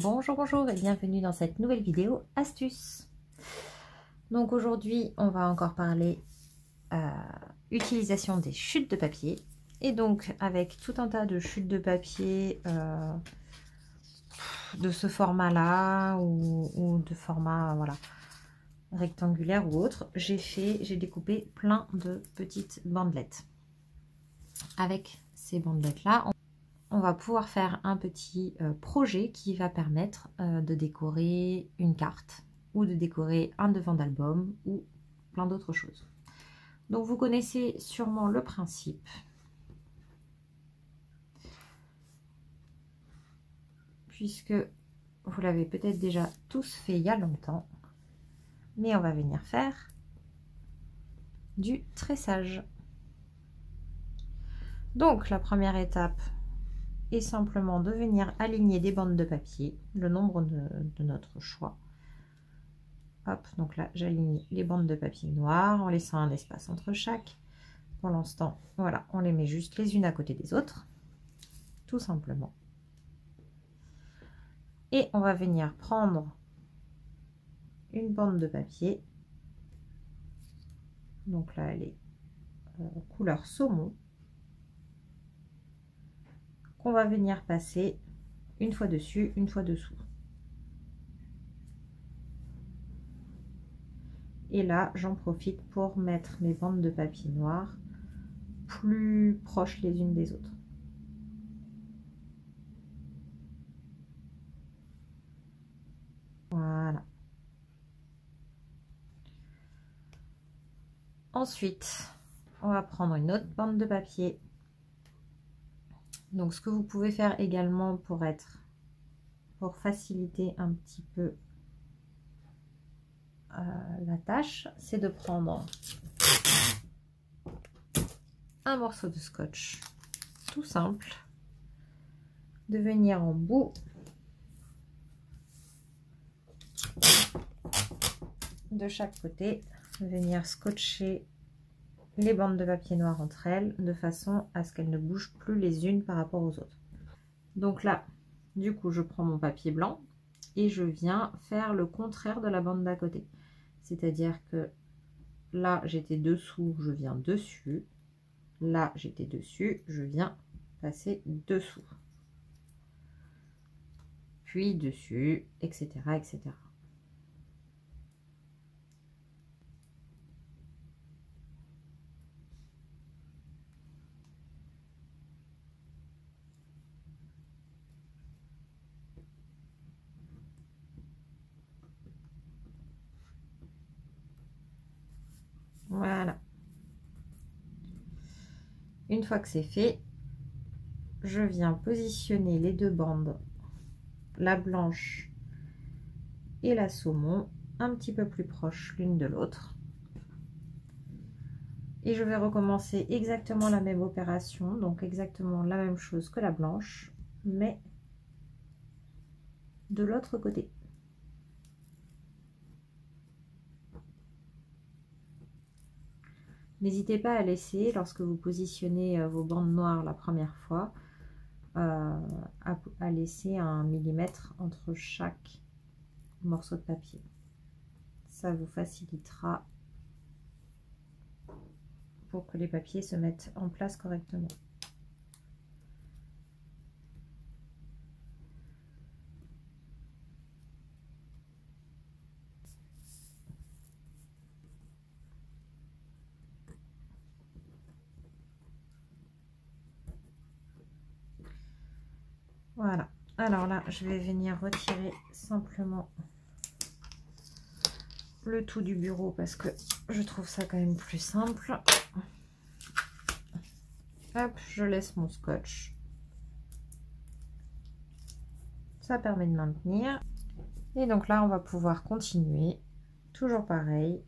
Bonjour, bonjour et bienvenue dans cette nouvelle vidéo astuce. Donc aujourd'hui, on va encore parler utilisation des chutes de papier. Et donc avec tout un tas de chutes de papier de ce format-là ou de format voilà, rectangulaire ou autre, j'ai découpé plein de petites bandelettes. Avec ces bandelettes-là, on va pouvoir faire un petit projet qui va permettre de décorer une carte ou de décorer un devant d'album ou plein d'autres choses. Donc vous connaissez sûrement le principe. Puisque vous l'avez peut-être déjà tous fait il y a longtemps. Mais on va venir faire du tressage. Donc la première étape est simplement de venir aligner des bandes de papier, le nombre de notre choix. Hop, donc là j'aligne les bandes de papier noir en laissant un espace entre chaque. Pour l'instant, voilà, on les met juste les unes à côté des autres, tout simplement. Et on va venir prendre une bande de papier. Donc là, elle est couleur saumon. Qu'on va venir passer une fois dessus, une fois dessous. Et là, j'en profite pour mettre mes bandes de papier noir plus proches les unes des autres. Voilà. Ensuite, on va prendre une autre bande de papier. Donc, ce que vous pouvez faire également pour faciliter un petit peu la tâche, c'est de prendre un morceau de scotch tout simple, de venir en bout de chaque côté, venir scotcher les bandes de papier noir entre elles de façon à ce qu'elles ne bougent plus les unes par rapport aux autres. Donc là, du coup, je prends mon papier blanc et je viens faire le contraire de la bande d'à côté. C'est-à-dire que là, j'étais dessous, je viens dessus. Là, j'étais dessus, je viens passer dessous. Puis dessus, etc., etc. Voilà. Une fois que c'est fait, je viens positionner les deux bandes, la blanche et la saumon, un petit peu plus proches l'une de l'autre. Et je vais recommencer exactement la même opération, donc exactement la même chose que la blanche, mais de l'autre côté. N'hésitez pas à laisser, lorsque vous positionnez vos bandes noires la première fois, à laisser 1 millimètre entre chaque morceau de papier. Ça vous facilitera pour que les papiers se mettent en place correctement. Voilà. Alors là, je vais venir retirer simplement le tout du bureau parce que je trouve ça quand même plus simple. Hop, je laisse mon scotch. Ça permet de maintenir. Et donc là, on va pouvoir continuer. Toujours pareil.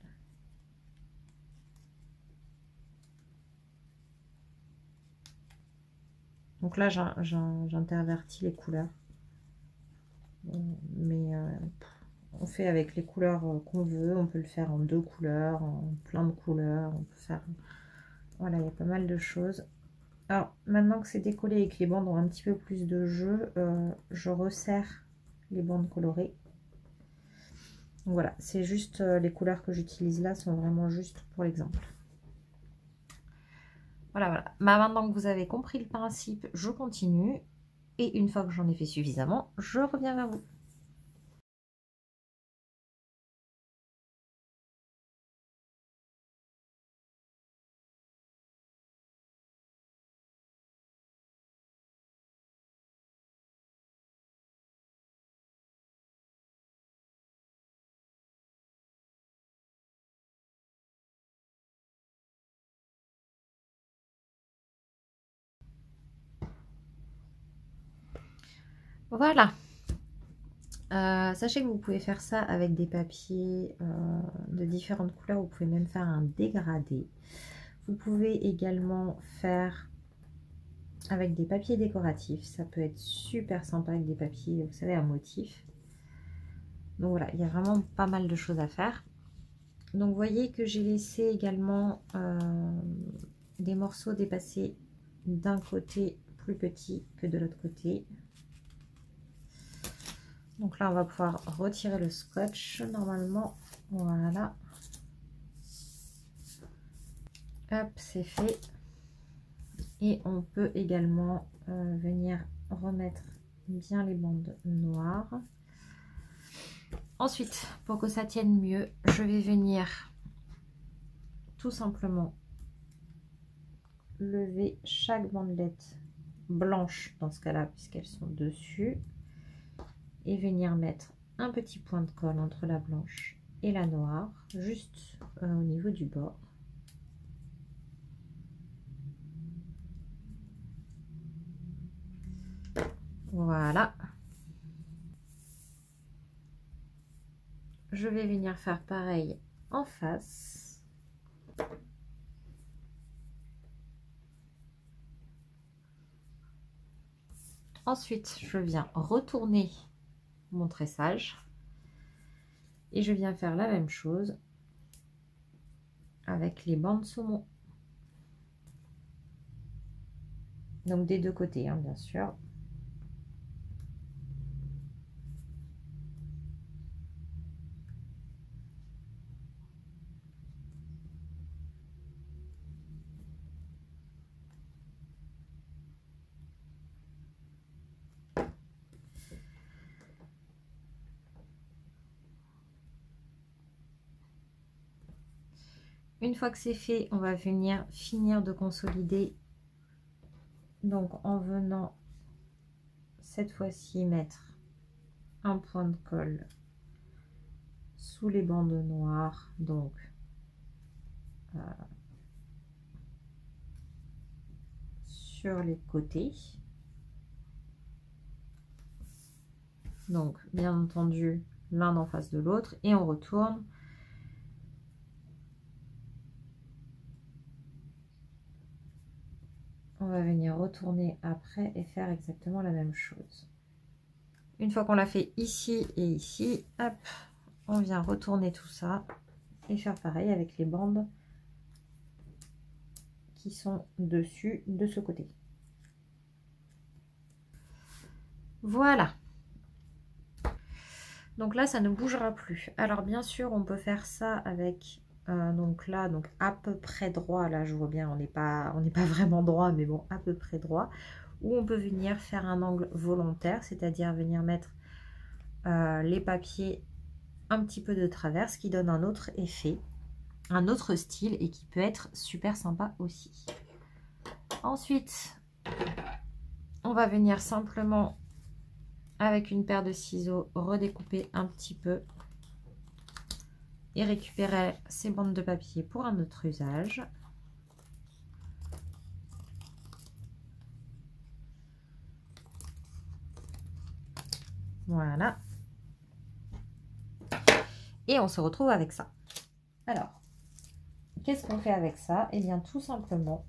Donc là, j'intervertis les couleurs. Mais on fait avec les couleurs qu'on veut. On peut le faire en 2 couleurs, en plein de couleurs. On peut faire... Voilà, il y a pas mal de choses. Alors, maintenant que c'est décollé et que les bandes ont un petit peu plus de jeu, je resserre les bandes colorées. Donc voilà, c'est juste les couleurs que j'utilise là sont vraiment juste pour l'exemple. Voilà, voilà. Maintenant que vous avez compris le principe, je continue. Et une fois que j'en ai fait suffisamment, je reviens vers vous. Voilà. Sachez que vous pouvez faire ça avec des papiers de différentes couleurs. Vous pouvez même faire un dégradé. Vous pouvez également faire avec des papiers décoratifs. Ça peut être super sympa avec des papiers, vous savez, à motif. Donc voilà, il y a vraiment pas mal de choses à faire. Donc vous voyez que j'ai laissé également des morceaux dépassés d'un côté plus petit que de l'autre côté. Donc là, on va pouvoir retirer le scotch normalement. Voilà. Hop, c'est fait. Et on peut également venir remettre bien les bandes noires. Ensuite, pour que ça tienne mieux, je vais venir tout simplement lever chaque bandelette blanche dans ce cas-là, puisqu'elles sont dessus. Et venir mettre un petit point de colle entre la blanche et la noire, juste au niveau du bord. Voilà. Je vais venir faire pareil en face. Ensuite, je viens retourner mon tressage et je viens faire la même chose avec les bandes saumon. Donc des deux côtés, hein, bien sûr. Une fois que c'est fait, on va venir finir de consolider. Donc en venant cette fois-ci mettre un point de colle sous les bandes noires, donc sur les côtés. Donc bien entendu l'un en face de l'autre et on retourne. On va venir retourner après et faire exactement la même chose. Une fois qu'on l'a fait ici et ici, hop, on vient retourner tout ça et faire pareil avec les bandes qui sont dessus de ce côté. Voilà. Donc là, ça ne bougera plus. Alors bien sûr, on peut faire ça avec donc là, donc à peu près droit. Là, je vois bien, on n'est pas vraiment droit, mais bon, à peu près droit. Ou on peut venir faire un angle volontaire, c'est-à-dire venir mettre les papiers un petit peu de travers, ce qui donne un autre effet, un autre style et qui peut être super sympa aussi. Ensuite, on va venir simplement avec une paire de ciseaux redécouper un petit peu et récupérer ces bandes de papier pour un autre usage. Voilà. Et on se retrouve avec ça. Alors, qu'est-ce qu'on fait avec ça? Eh bien, tout simplement,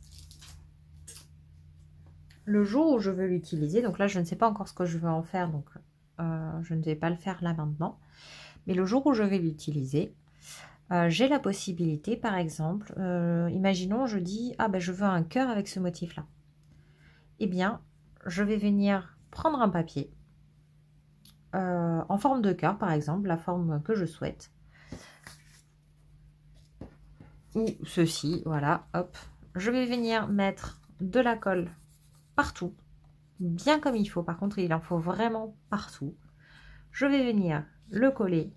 le jour où je veux l'utiliser, donc là, je ne sais pas encore ce que je veux en faire, donc je ne vais pas le faire là maintenant. Mais le jour où je vais l'utiliser, j'ai la possibilité, par exemple, imaginons, je dis, ah ben je veux un cœur avec ce motif-là. Eh bien, je vais venir prendre un papier, en forme de cœur, par exemple, la forme que je souhaite. Ou ceci, voilà, hop. Je vais venir mettre de la colle partout, bien comme il faut. Par contre, il en faut vraiment partout. Je vais venir le coller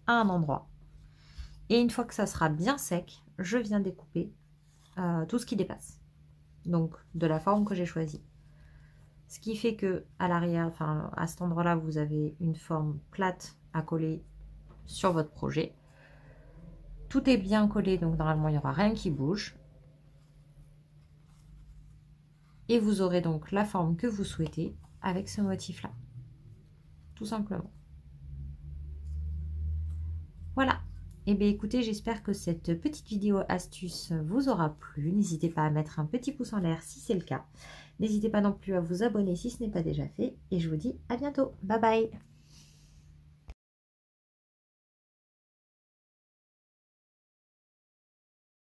à un endroit. Et une fois que ça sera bien sec, je viens découper tout ce qui dépasse. Donc, de la forme que j'ai choisie. Ce qui fait que à l'arrière, enfin à cet endroit-là, vous avez une forme plate à coller sur votre projet. Tout est bien collé, donc normalement il n'y aura rien qui bouge. Et vous aurez donc la forme que vous souhaitez avec ce motif-là. Tout simplement. Voilà. Et bien écoutez, j'espère que cette petite vidéo astuce vous aura plu. N'hésitez pas à mettre un petit pouce en l'air si c'est le cas. N'hésitez pas non plus à vous abonner si ce n'est pas déjà fait. Et je vous dis à bientôt. Bye bye.